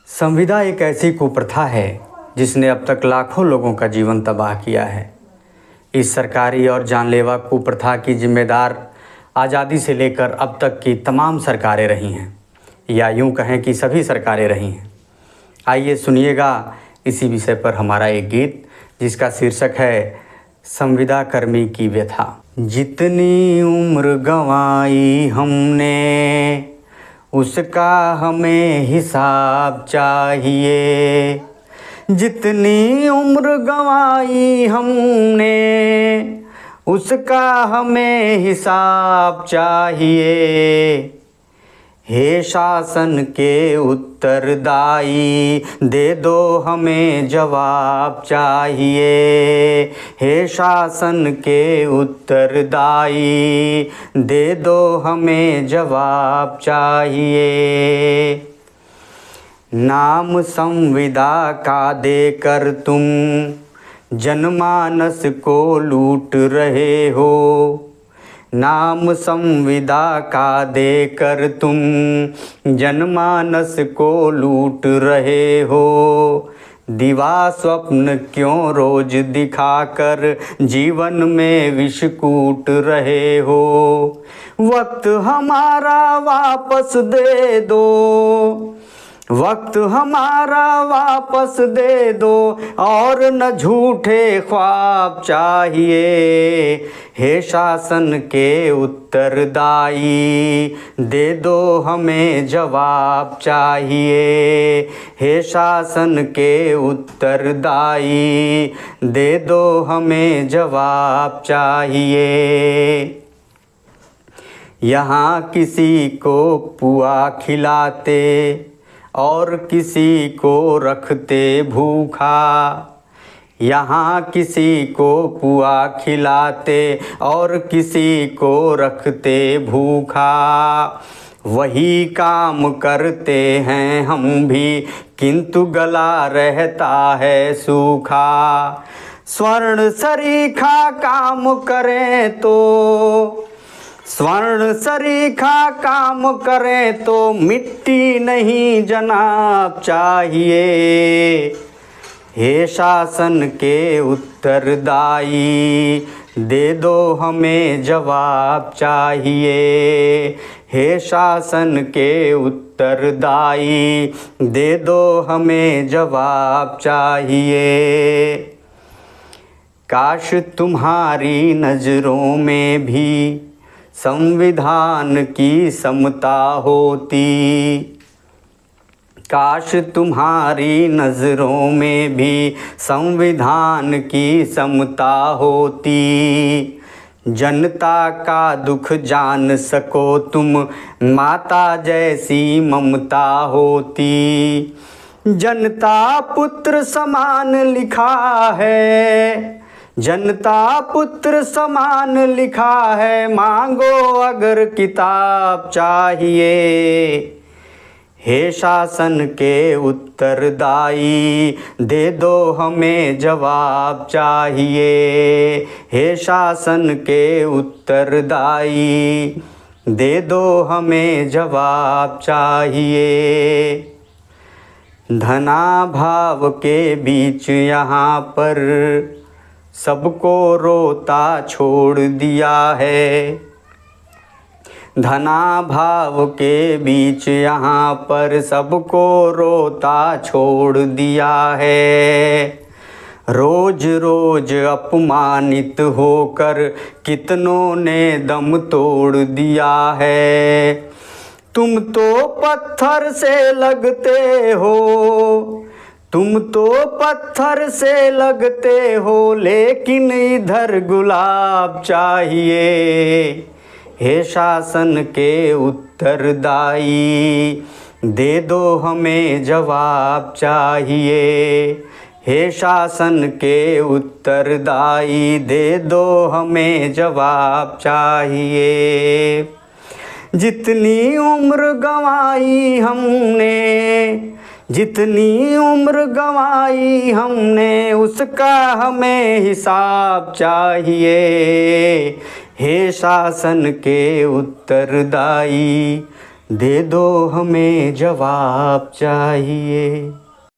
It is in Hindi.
संविदा एक ऐसी कुप्रथा है जिसने अब तक लाखों लोगों का जीवन तबाह किया है। इस सरकारी और जानलेवा कुप्रथा की जिम्मेदार आज़ादी से लेकर अब तक की तमाम सरकारें रही हैं, या यूं कहें कि सभी सरकारें रही हैं। आइए सुनिएगा इसी विषय पर हमारा एक गीत जिसका शीर्षक है संविदा कर्मी की व्यथा। जितनी उम्र गंवाई हमने उसका हमें हिसाब चाहिए। जितनी उम्र गंवाई हमने उसका हमें हिसाब चाहिए। हे शासन के उत्तरदायी दे दो हमें जवाब चाहिए। हे शासन के उत्तरदायी दे दो हमें जवाब चाहिए। नाम संविदा का देकर तुम जनमानस को लूट रहे हो। नाम संविदा का देकर तुम जनमानस को लूट रहे हो। दिवा स्वप्न क्यों रोज दिखाकर जीवन में विष कूट रहे हो। वक्त हमारा वापस दे दो, वक्त हमारा वापस दे दो और न झूठे ख्वाब चाहिए। हे शासन के उत्तरदायी दे दो हमें जवाब चाहिए। हे शासन के उत्तरदायी दे दो हमें जवाब चाहिए। यहाँ किसी को पुआ खिलाते और किसी को रखते भूखा। यहाँ किसी को पुआ खिलाते और किसी को रखते भूखा। वही काम करते हैं हम भी किंतु गला रहता है सूखा। स्वर्ण सरीखा काम करें तो, स्वर्ण सरीखा काम करें तो मिट्टी नहीं जनाब चाहिए। हे शासन के उत्तरदायी दे दो हमें जवाब चाहिए। हे शासन के उत्तरदायी दे दो हमें जवाब चाहिए। काश तुम्हारी नज़रों में भी संविधान की समता होती। काश तुम्हारी नज़रों में भी संविधान की समता होती। जनता का दुख जान सको तुम माता जैसी ममता होती। जनता पुत्र समान लिखा है, जनता पुत्र समान लिखा है। मांगो अगर किताब चाहिए। हे शासन के उत्तरदायी दे दो हमें जवाब चाहिए। हे शासन के उत्तरदायी दे दो हमें जवाब चाहिए। धनाभाव के बीच यहाँ पर सबको रोता छोड़ दिया है। धनाभाव के बीच यहाँ पर सबको रोता छोड़ दिया है। रोज रोज अपमानित होकर कितनों ने दम तोड़ दिया है। तुम तो पत्थर से लगते हो, तुम तो पत्थर से लगते हो लेकिन इधर गुलाब चाहिए। हे शासन के उत्तरदायी दे दो हमें जवाब चाहिए। हे शासन के उत्तरदायी दे दो हमें जवाब चाहिए। जितनी उम्र गंवाई हमने, जितनी उम्र गंवाई हमने उसका हमें हिसाब चाहिए। हे शासन के उत्तरदायी दे दो हमें जवाब चाहिए।